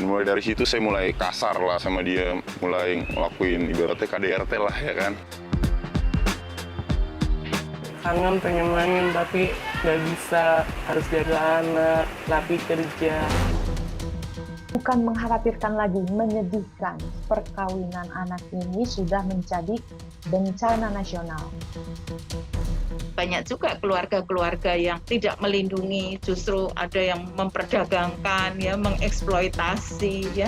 Mulai dari situ saya mulai kasar lah sama dia, mulai ngelakuin ibaratnya KDRT lah ya kan. Kangen pengen main tapi nggak bisa, harus jaga anak, tapi kerja. Bukan mengkhawatirkan lagi, menyedihkan. Perkawinan anak ini sudah menjadi bencana nasional. Banyak juga keluarga-keluarga yang tidak melindungi, justru ada yang memperdagangkan, ya, mengeksploitasi, ya.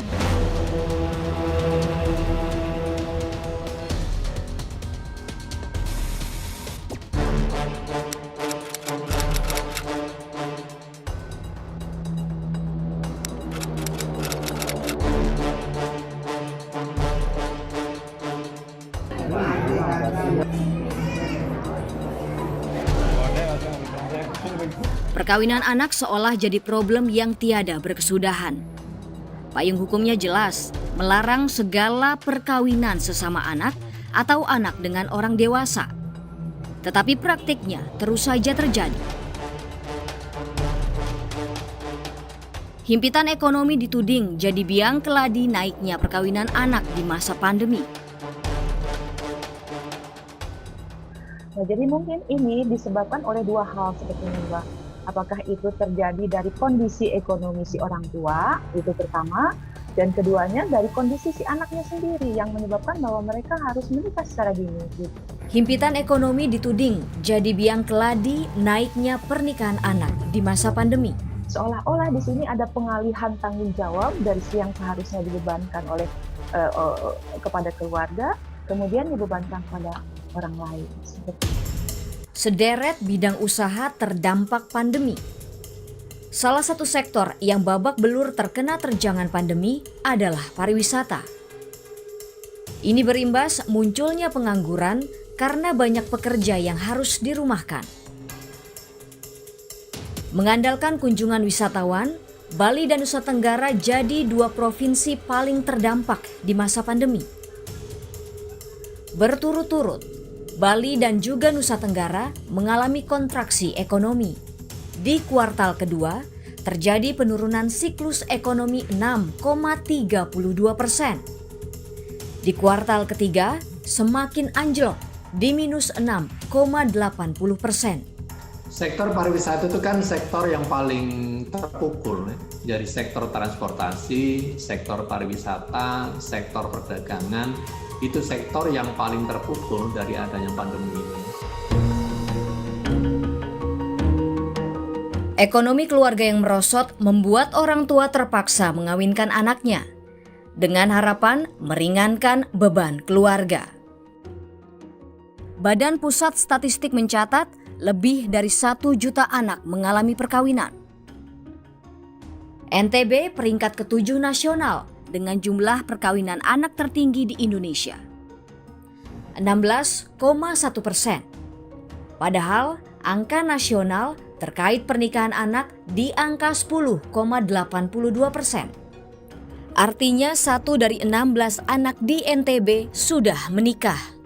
Perkawinan anak seolah jadi problem yang tiada berkesudahan. Payung hukumnya jelas, melarang segala perkawinan sesama anak atau anak dengan orang dewasa. Tetapi praktiknya terus saja terjadi. Himpitan ekonomi dituding jadi biang keladi naiknya perkawinan anak di masa pandemi. Nah, jadi mungkin ini disebabkan oleh dua hal sebetulnya, Mbak. Apakah itu terjadi dari kondisi ekonomi si orang tua, itu pertama, dan keduanya dari kondisi si anaknya sendiri yang menyebabkan bahwa mereka harus menikah secara dini. Gitu. Himpitan ekonomi dituding jadi biang keladi naiknya pernikahan anak di masa pandemi. Seolah-olah di sini ada pengalihan tanggung jawab dari yang seharusnya dibebankan oleh kepada keluarga, kemudian dibebankan pada orang lain. Sederet bidang usaha terdampak pandemi. Salah satu sektor yang babak belur terkena terjangan pandemi adalah pariwisata. Ini berimbas munculnya pengangguran karena banyak pekerja yang harus dirumahkan. Mengandalkan kunjungan wisatawan, Bali dan Nusa Tenggara jadi dua provinsi paling terdampak di masa pandemi. Berturut-turut, Bali dan juga Nusa Tenggara mengalami kontraksi ekonomi. Di kuartal kedua, terjadi penurunan siklus ekonomi 6,32%. Di kuartal ketiga, semakin anjlok di minus 6,80%. Sektor pariwisata itu kan sektor yang paling terpukul, ya. Dari sektor transportasi, sektor pariwisata, sektor perdagangan, itu sektor yang paling terpukul dari adanya pandemi ini. Ekonomi keluarga yang merosot membuat orang tua terpaksa mengawinkan anaknya dengan harapan meringankan beban keluarga. Badan Pusat Statistik mencatat lebih dari 1 juta anak mengalami perkawinan. NTB peringkat ke-7 nasional dengan jumlah perkawinan anak tertinggi di Indonesia, 16,1%. Padahal angka nasional terkait pernikahan anak di angka 10,82%. Artinya 1 dari 16 anak di NTB sudah menikah.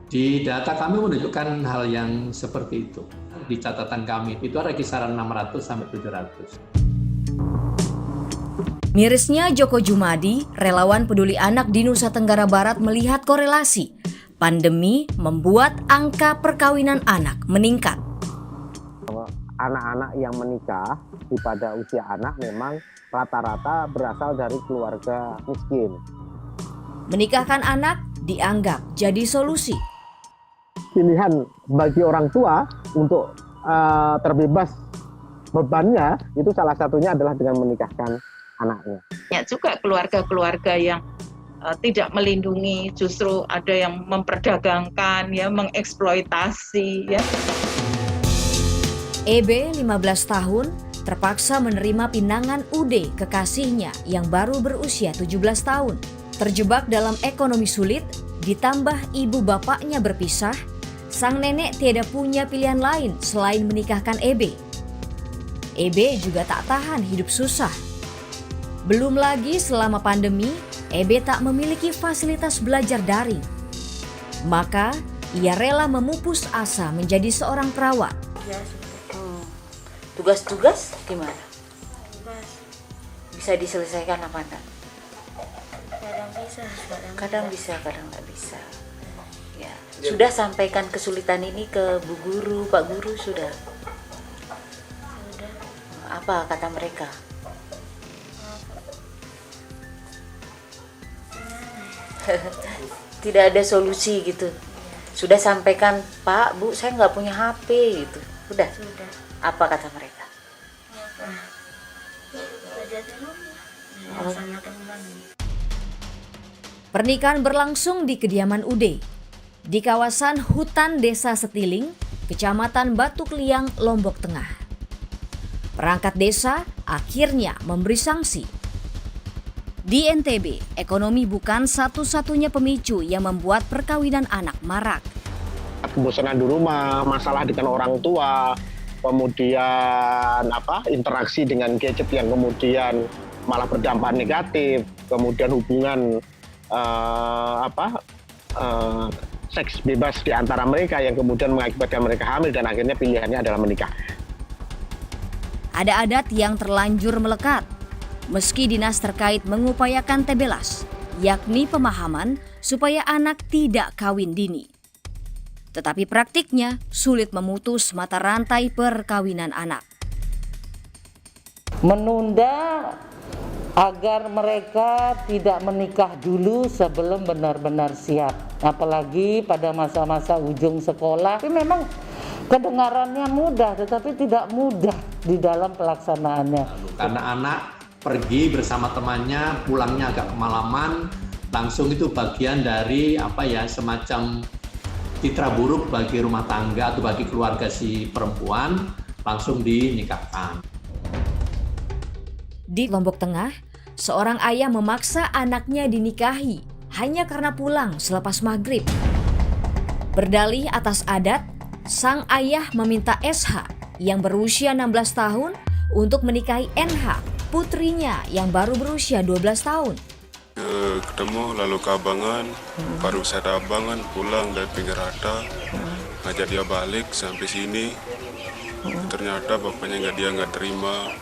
Di data kami menunjukkan hal yang seperti itu. Di catatan kami itu ada kisaran 600 sampai 700. Mirisnya Joko Jumadi, relawan peduli anak di Nusa Tenggara Barat melihat korelasi. Pandemi membuat angka perkawinan anak meningkat. Anak-anak yang menikah di pada usia anak memang rata-rata berasal dari keluarga miskin. Menikahkan anak dianggap jadi solusi. Pilihan bagi orang tua untuk terbebas bebannya itu salah satunya adalah dengan menikahkan anaknya. Banyak juga keluarga-keluarga yang tidak melindungi, justru ada yang memperdagangkan, ya, mengeksploitasi, ya. EB 15 tahun terpaksa menerima pinangan UD kekasihnya yang baru berusia 17 tahun. Terjebak dalam ekonomi sulit, ditambah ibu bapaknya berpisah, sang nenek tiada punya pilihan lain selain menikahkan EB. EB juga tak tahan hidup susah. Belum lagi selama pandemi, EB tak memiliki fasilitas belajar daring. Maka, ia rela memupus asa menjadi seorang perawat. Tugas-tugas gimana? Bisa diselesaikan apa enggak? Kadang bisa, Kadang bisa, kadang nggak bisa. Ya, sudah sampaikan kesulitan ini ke Bu Guru, Pak Guru sudah. sudah. Apa kata mereka? Tidak ada solusi gitu. Sudah sampaikan, Pak, Bu, saya nggak punya HP gitu. Sudah. Sudah. Apa kata mereka? Belajar di rumah. Sama teman. Pernikahan berlangsung di kediaman Ude, di kawasan hutan Desa Setiling, Kecamatan Batu Kliang, Lombok Tengah. Perangkat desa akhirnya memberi sanksi. Di NTB, ekonomi bukan satu-satunya pemicu yang membuat perkawinan anak marak. Kebosanan di rumah, masalah dengan orang tua, kemudian interaksi dengan gadget yang kemudian malah berdampak negatif, kemudian hubungan seks bebas di antara mereka yang kemudian mengakibatkan mereka hamil dan akhirnya pilihannya adalah menikah. Ada adat yang terlanjur melekat, meski dinas terkait mengupayakan tebelas, yakni pemahaman supaya anak tidak kawin dini. Tetapi praktiknya sulit memutus mata rantai perkawinan anak. Menunda agar mereka tidak menikah dulu sebelum benar-benar siap. Apalagi pada masa-masa ujung sekolah. Tapi memang kedengarannya mudah, tetapi tidak mudah di dalam pelaksanaannya. Karena anak pergi bersama temannya, pulangnya agak kemalaman, langsung itu bagian dari semacam citra buruk bagi rumah tangga atau bagi keluarga si perempuan, langsung dinikahkan. Di Lombok Tengah, seorang ayah memaksa anaknya dinikahi hanya karena pulang selepas maghrib. Berdalih atas adat, sang ayah meminta SH yang berusia 16 tahun untuk menikahi NH, putrinya yang baru berusia 12 tahun. Ketemu lalu ke Abangan, pariwisata Abangan, pulang dari pinggir rata, ngajak dia balik sampai sini. Ternyata bapaknya nggak terima.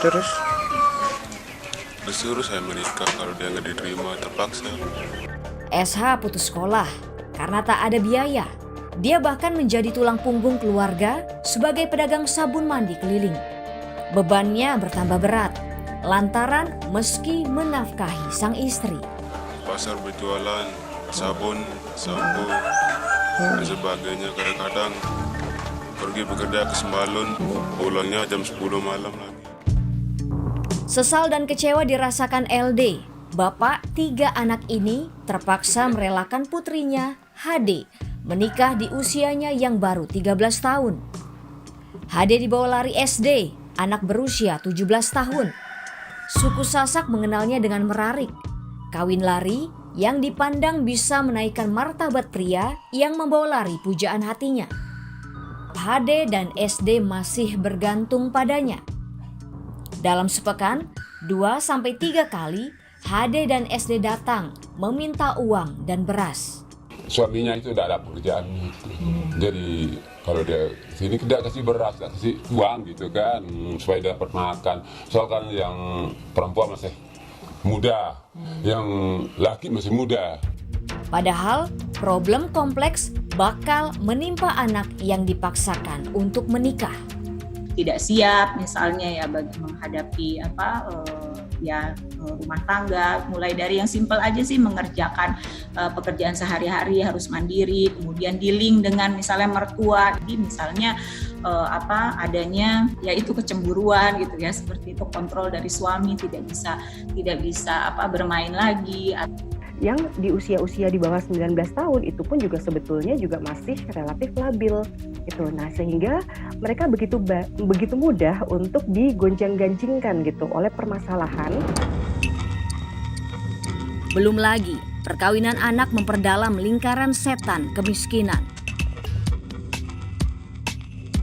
Terus? Disuruh saya menikah, kalau dia nggak diterima terpaksa. SH putus sekolah karena tak ada biaya. Dia bahkan menjadi tulang punggung keluarga sebagai pedagang sabun mandi keliling. Bebannya bertambah berat lantaran meski menafkahi sang istri. Pasar berjualan sabun, sampo, dan sebagainya. Kadang-kadang pergi bekerja ke Sembalun, pulangnya jam 10 malam lagi. Sesal dan kecewa dirasakan LD. Bapak 3 anak ini terpaksa merelakan putrinya, HD, menikah di usianya yang baru 13 tahun. HD dibawa lari SD, anak berusia 17 tahun. Suku Sasak mengenalnya dengan merarik. Kawin lari yang dipandang bisa menaikkan martabat pria yang membawa lari pujaan hatinya. HD dan SD masih bergantung padanya. Dalam sepekan, 2-3 kali HD dan SD datang meminta uang dan beras. Suaminya itu tidak ada pekerjaan gitu. Jadi kalau dia sini tidak kasih beras, tidak kasih uang gitu kan, supaya dia dapat makan. Soalnya yang perempuan masih muda, yang laki masih muda. Padahal problem kompleks bakal menimpa anak yang dipaksakan untuk menikah. Tidak siap misalnya ya bagi menghadapi rumah tangga, mulai dari yang simpel aja sih, mengerjakan pekerjaan sehari-hari harus mandiri, kemudian dealing dengan misalnya mertua, jadi misalnya adanya yaitu kecemburuan gitu ya, seperti itu, kontrol dari suami, tidak bisa bermain lagi. Yang di usia-usia di bawah 19 tahun itu pun juga sebetulnya juga masih relatif labil gitu. Nah, sehingga mereka begitu mudah untuk digoncang-gancingkan gitu oleh permasalahan. Belum lagi perkawinan anak memperdalam lingkaran setan kemiskinan.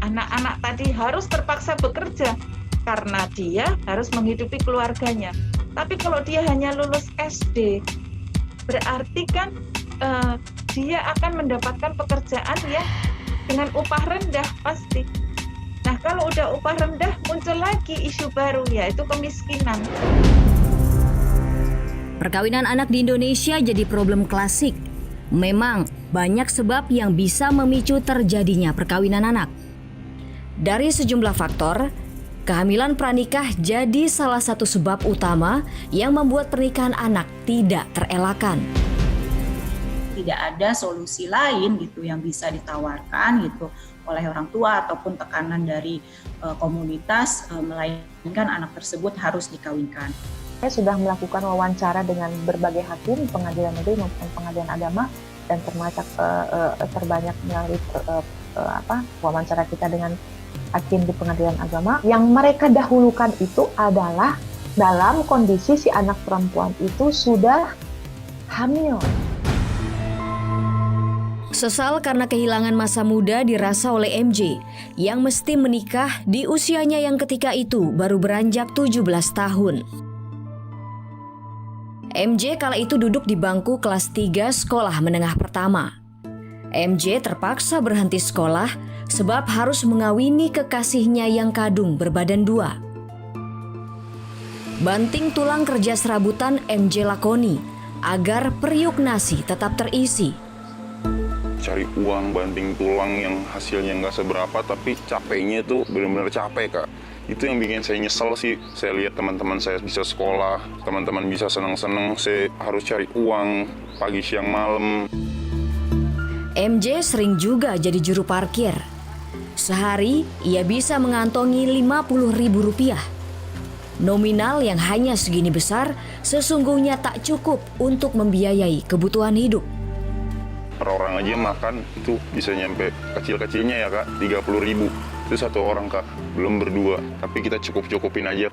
Anak-anak tadi harus terpaksa bekerja karena dia harus menghidupi keluarganya. Tapi kalau dia hanya lulus SD, berarti kan dia akan mendapatkan pekerjaan ya dengan upah rendah pasti. Nah, Kalau udah upah rendah, muncul lagi isu baru, yaitu kemiskinan. Perkawinan anak di Indonesia jadi problem klasik. Memang banyak sebab yang bisa memicu terjadinya perkawinan anak. Dari sejumlah faktor, kehamilan pranikah jadi salah satu sebab utama yang membuat pernikahan anak tidak terelakkan. Tidak ada solusi lain gitu yang bisa ditawarkan gitu oleh orang tua ataupun tekanan dari komunitas, melainkan anak tersebut harus dikawinkan. Saya sudah melakukan wawancara dengan berbagai hakim, pengadilan negeri maupun pengadilan agama, dan terbanyak melalui wawancara kita dengan hakim di pengadilan agama. Yang mereka dahulukan itu adalah dalam kondisi si anak perempuan itu sudah hamil. Sesal karena kehilangan masa muda dirasa oleh MJ yang mesti menikah di usianya yang ketika itu baru beranjak 17 tahun. MJ kala itu duduk di bangku kelas 3 sekolah menengah pertama. MJ terpaksa berhenti sekolah sebab harus mengawini kekasihnya yang kadung berbadan 2. Banting tulang kerja serabutan MJ lakoni agar periuk nasi tetap terisi. Cari uang, banting tulang yang hasilnya nggak seberapa, tapi capeknya itu benar-benar capek, Kak. Itu yang bikin saya nyesel sih. Saya lihat teman-teman saya bisa sekolah, teman-teman bisa senang-senang, saya harus cari uang pagi, siang, malam. MJ sering juga jadi juru parkir. Sehari ia bisa mengantongi Rp50.000. Nominal yang hanya segini besar sesungguhnya tak cukup untuk membiayai kebutuhan hidup. Per orang aja makan itu bisa nyampe kecil-kecilnya ya, Kak, 30.000. Itu satu orang, Kak, belum berdua, tapi kita cukup-cukupin aja.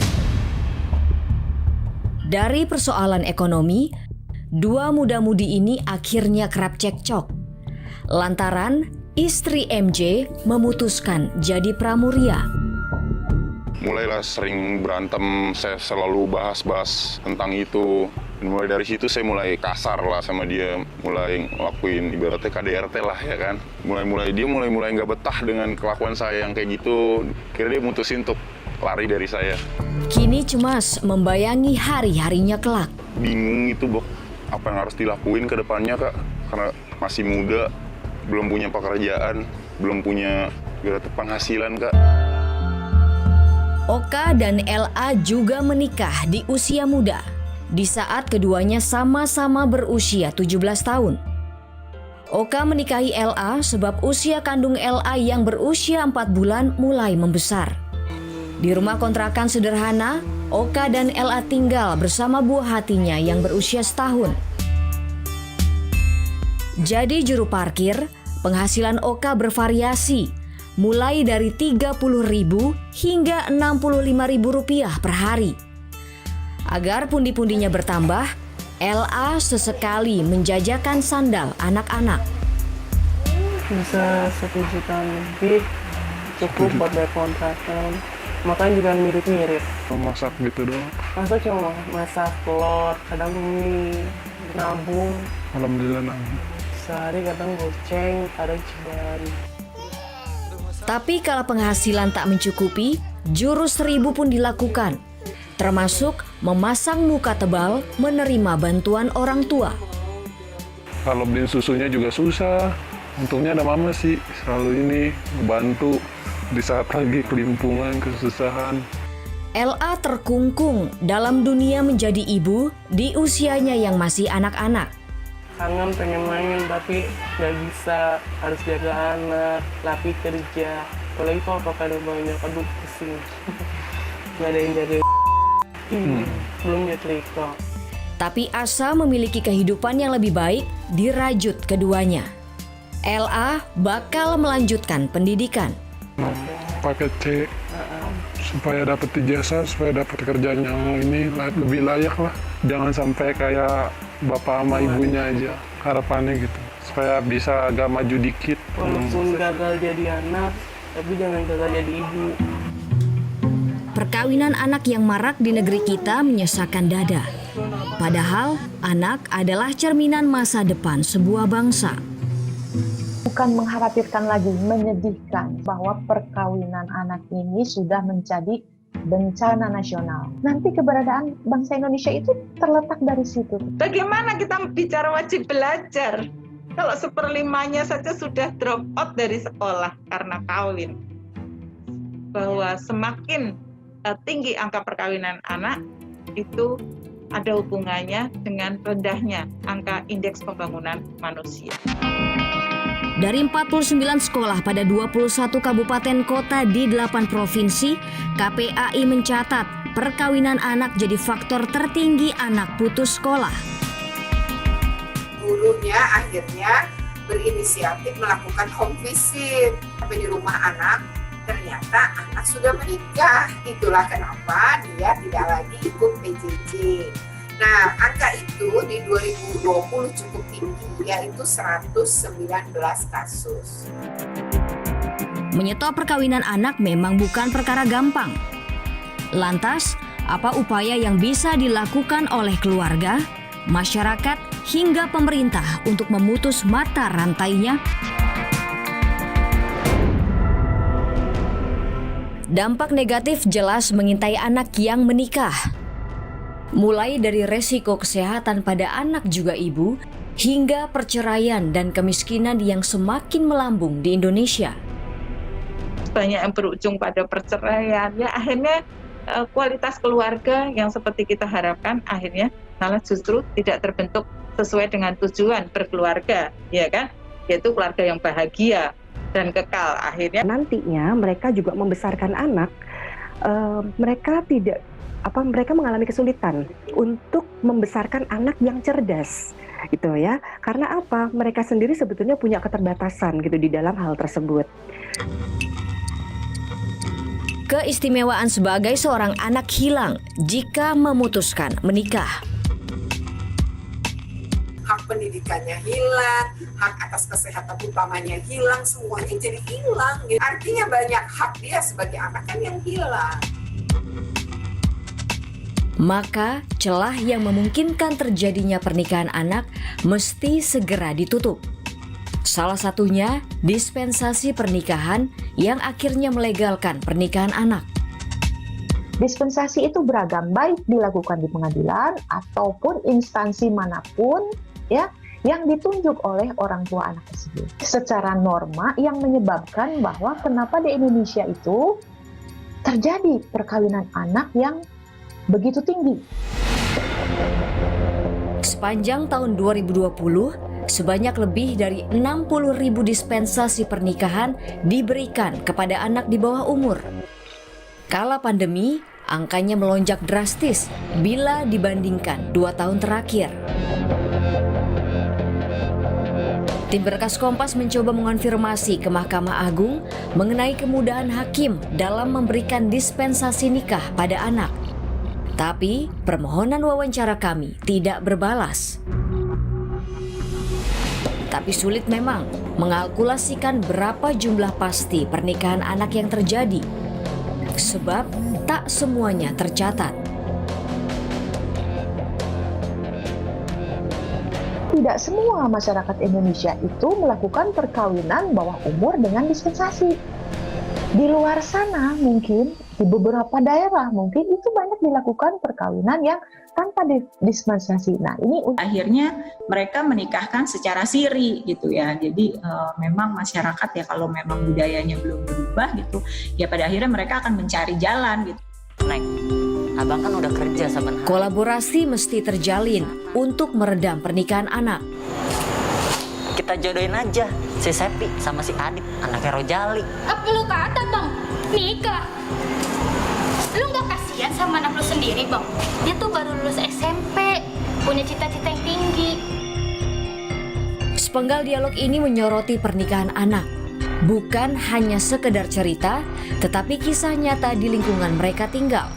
Dari persoalan ekonomi, dua muda-mudi ini akhirnya kerap cekcok. Lantaran istri MJ memutuskan jadi pramuria. Mulailah sering berantem, saya selalu bahas-bahas tentang itu. Dan mulai dari situ saya mulai kasar lah sama dia, mulai ngelakuin ibaratnya KDRT lah ya kan. Dia mulai nggak betah dengan kelakuan saya yang kayak gitu. Akhirnya dia mutusin untuk lari dari saya. Kini cemas membayangi hari-harinya kelak. Bingung itu, Bok, apa yang harus dilakuin ke depannya, Kak. Karena masih muda, belum punya pekerjaan, belum punya penghasilan, Kak. Oka dan LA juga menikah di usia muda. Di saat keduanya sama-sama berusia 17 tahun. Oka menikahi LA sebab usia kandung LA yang berusia 4 bulan mulai membesar. Di rumah kontrakan sederhana, Oka dan LA tinggal bersama buah hatinya yang berusia setahun. Jadi juru parkir, penghasilan Oka bervariasi, mulai dari Rp30.000 hingga Rp65.000 per hari. Agar pundi-pundinya bertambah, LA sesekali menjajakan sandal anak-anak. Bisa 1 juta lebih, cukup buat bayar kontrakan. Makanya juga mirip-mirip. Masak gitu doang. Masak cuma masak telur, kadang mie, nabung. Alhamdulillah nabung. Sehari kadang goceng, kadang ciban. Tapi kalau penghasilan tak mencukupi, jurus 1000 pun dilakukan. Termasuk memasang muka tebal menerima bantuan orang tua. Kalau beli susunya juga susah. Untungnya ada mama sih, selalu ini membantu di saat lagi kelimpungan, kesusahan. LA terkungkung dalam dunia menjadi ibu di usianya yang masih anak-anak. Kangen pengen main tapi nggak bisa, harus jaga anak, laki kerja. Apalagi kalau pakai ada banyak, aduh pusing. Nggak ada yang jaga. Belum nyetrika. Tapi asa memiliki kehidupan yang lebih baik dirajut keduanya. LA bakal melanjutkan pendidikan. Pakai C supaya dapat ijazah, supaya dapat kerjaan yang ini lebih layak lah. Jangan sampai kayak bapak sama ibunya aja, harapannya gitu. Supaya bisa agak maju dikit. Walaupun gagal jadi anak, tapi jangan gagal jadi ibu. Perkawinan anak yang marak di negeri kita menyesakkan dada. Padahal anak adalah cerminan masa depan sebuah bangsa. Bukan mengkhawatirkan lagi, menyedihkan bahwa perkawinan anak ini sudah menjadi bencana nasional. Nanti keberadaan bangsa Indonesia itu terletak dari situ. Bagaimana kita bicara wajib belajar? Kalau 1/5-nya saja sudah drop out dari sekolah karena kawin. Bahwa semakin tinggi angka perkawinan anak, itu ada hubungannya dengan rendahnya angka indeks pembangunan manusia. Dari 49 sekolah pada 21 kabupaten kota di 8 provinsi, KPAI mencatat perkawinan anak jadi faktor tertinggi anak putus sekolah. Gurunya akhirnya berinisiatif melakukan home visit. Sampai di rumah anak, ternyata anak sudah menikah. Itulah kenapa dia tidak lagi ikut PJJ. Nah, angka itu di 2020 cukup tinggi, yaitu 119 kasus. Menyetop perkawinan anak memang bukan perkara gampang. Lantas, apa upaya yang bisa dilakukan oleh keluarga, masyarakat, hingga pemerintah untuk memutus mata rantainya? Dampak negatif jelas mengintai anak yang menikah. Mulai dari resiko kesehatan pada anak juga ibu, hingga perceraian dan kemiskinan yang semakin melambung di Indonesia. Banyak yang berujung pada perceraian, ya akhirnya kualitas keluarga yang seperti kita harapkan akhirnya malah justru tidak terbentuk sesuai dengan tujuan berkeluarga, ya kan? Yaitu keluarga yang bahagia dan kekal. Akhirnya nantinya mereka juga membesarkan anak, mereka mengalami kesulitan untuk membesarkan anak yang cerdas, gitu ya. Karena apa? Mereka sendiri sebetulnya punya keterbatasan gitu di dalam hal tersebut. Keistimewaan sebagai seorang anak hilang jika memutuskan menikah. Hak pendidikannya hilang, hak atas kesehatan utamanya hilang, semuanya jadi hilang. Artinya banyak hak dia sebagai anak kan yang hilang. Maka celah yang memungkinkan terjadinya pernikahan anak mesti segera ditutup. Salah satunya dispensasi pernikahan yang akhirnya melegalkan pernikahan anak. Dispensasi itu beragam, baik dilakukan di pengadilan ataupun instansi manapun ya yang ditunjuk oleh orang tua anak tersebut. Secara norma yang menyebabkan bahwa kenapa di Indonesia itu terjadi perkawinan anak yang begitu tinggi. Sepanjang tahun 2020, sebanyak lebih dari 60.000 dispensasi pernikahan diberikan kepada anak di bawah umur. Kala pandemi, angkanya melonjak drastis bila dibandingkan 2 tahun terakhir. Tim Berkas Kompas mencoba mengonfirmasi ke Mahkamah Agung mengenai kemudahan hakim dalam memberikan dispensasi nikah pada anak. Tapi permohonan wawancara kami tidak berbalas. Tapi sulit memang mengalkulasikan berapa jumlah pasti pernikahan anak yang terjadi. Sebab tak semuanya tercatat. Tidak semua masyarakat Indonesia itu melakukan perkawinan bawah umur dengan dispensasi. Di luar sana mungkin, di beberapa daerah mungkin itu banyak dilakukan perkawinan yang tanpa dispensasi. Nah ini akhirnya mereka menikahkan secara siri gitu ya. Jadi memang masyarakat ya kalau memang budayanya belum berubah gitu, ya pada akhirnya mereka akan mencari jalan gitu. Neng, abang kan udah kerja sama. Kolaborasi mesti terjalin untuk meredam pernikahan anak. Kita jodohin aja si Sepi sama si Adit, anaknya Rojali. Apa lu kata bang? Nikah? Lu gak kasihan sama anak lu sendiri bang? Dia tuh baru lulus SMP, punya cita-cita yang tinggi. Sepenggal dialog ini menyoroti pernikahan anak. Bukan hanya sekedar cerita, tetapi kisah nyata di lingkungan mereka tinggal.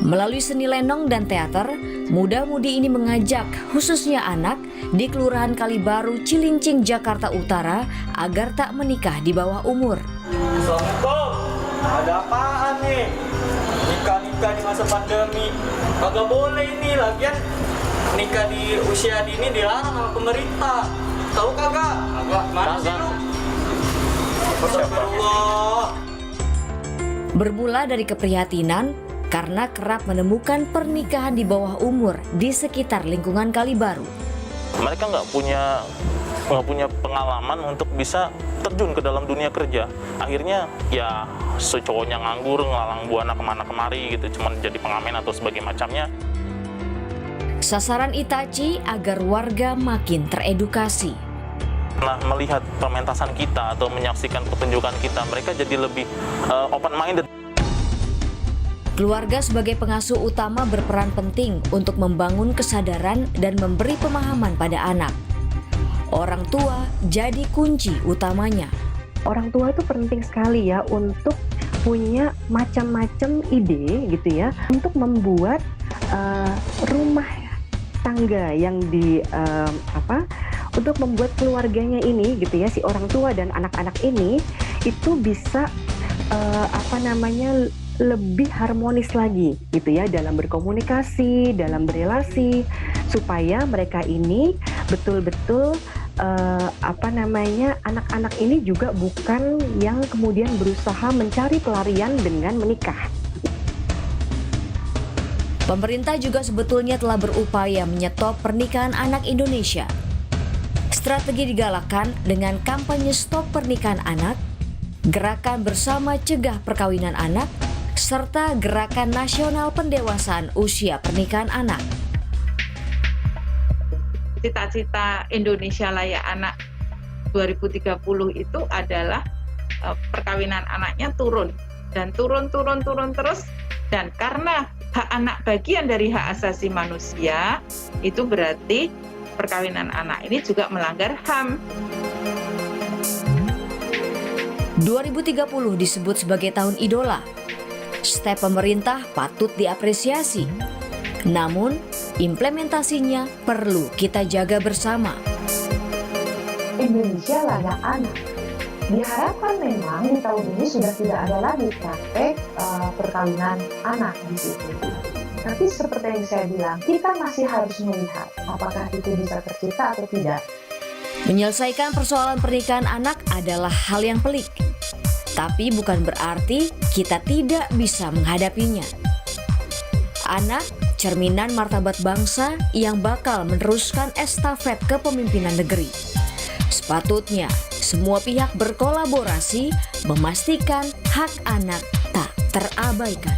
Melalui seni lenong dan teater, muda-mudi ini mengajak khususnya anak di Kelurahan Kalibaru, Cilincing, Jakarta Utara agar tak menikah di bawah umur. Assalamualaikum, ada apaan nih? Nikah-nikah di masa pandemi, kagak boleh ini lagian nikah di usia dini dilarang sama pemerintah. Tahu kagak? Kagak. Mana sih lu? Astagfirullah. Bermula dari keprihatinan karena kerap menemukan pernikahan di bawah umur di sekitar lingkungan Kalibaru. Mereka nggak punya pengalaman untuk bisa terjun ke dalam dunia kerja. Akhirnya ya secowoknya nganggur, ngelalang buana kemana kemari gitu, cuman jadi pengamen atau sebagai macamnya. Sasaran Itachi agar warga makin teredukasi. Nah, melihat pementasan kita atau menyaksikan pertunjukan kita, mereka jadi lebih open-minded. Keluarga sebagai pengasuh utama berperan penting untuk membangun kesadaran dan memberi pemahaman pada anak. Orang tua jadi kunci utamanya. Orang tua itu penting sekali ya untuk punya macam-macam ide gitu ya untuk membuat rumah tangga yang untuk membuat keluarganya ini gitu ya, si orang tua dan anak-anak ini itu bisa lebih harmonis lagi gitu ya dalam berkomunikasi, dalam berelasi, supaya mereka ini betul-betul anak-anak ini juga bukan yang kemudian berusaha mencari pelarian dengan menikah. Pemerintah juga sebetulnya telah berupaya menyetop pernikahan anak Indonesia. Strategi digalakkan dengan kampanye Stop Pernikahan Anak, Gerakan Bersama Cegah Perkawinan Anak, serta Gerakan Nasional Pendewasaan Usia Pernikahan Anak. Cita-cita Indonesia Layak Anak 2030 itu adalah perkawinan anaknya turun terus, dan karena hak anak bagian dari hak asasi manusia, itu berarti perkawinan anak ini juga melanggar HAM. 2030 disebut sebagai tahun idola. Step pemerintah patut diapresiasi. Namun, implementasinya perlu kita jaga bersama. Indonesia Layak Anak. Diharapkan memang di tahun ini sudah tidak ada lagi praktek perkawinan anak di situ. Tapi seperti yang saya bilang, kita masih harus melihat apakah itu bisa tercipta atau tidak. Menyelesaikan persoalan pernikahan anak adalah hal yang pelik. Tapi bukan berarti kita tidak bisa menghadapinya. Anak, cerminan martabat bangsa yang bakal meneruskan estafet kepemimpinan negeri. Sepatutnya semua pihak berkolaborasi memastikan hak anak tak terabaikan.